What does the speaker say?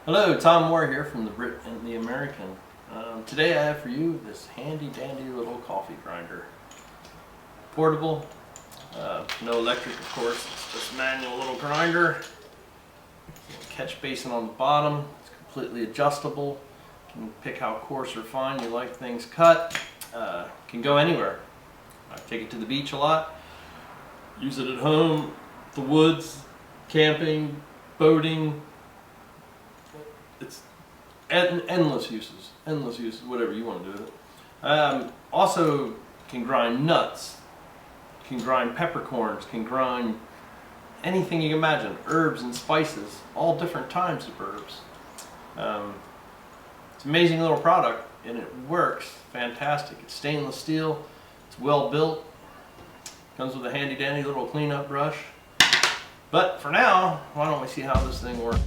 Hello, Tom Moore here from the Brit and the American. Today I have for you this handy dandy little coffee grinder. Portable, no electric of course, it's just manual little grinder. Catch basin on the bottom, it's completely adjustable. You can pick how coarse or fine you like things cut. Can go anywhere. I take it to the beach a lot, use it at home, the woods, camping, boating. It's endless uses, whatever you want to do with it. Also can grind nuts, can grind peppercorns, can grind anything you can imagine, herbs and spices, all different types of herbs. It's an amazing little product and it works fantastic. It's stainless steel, it's well built, comes with a handy dandy little cleanup brush. But for now, why don't we see how this thing works.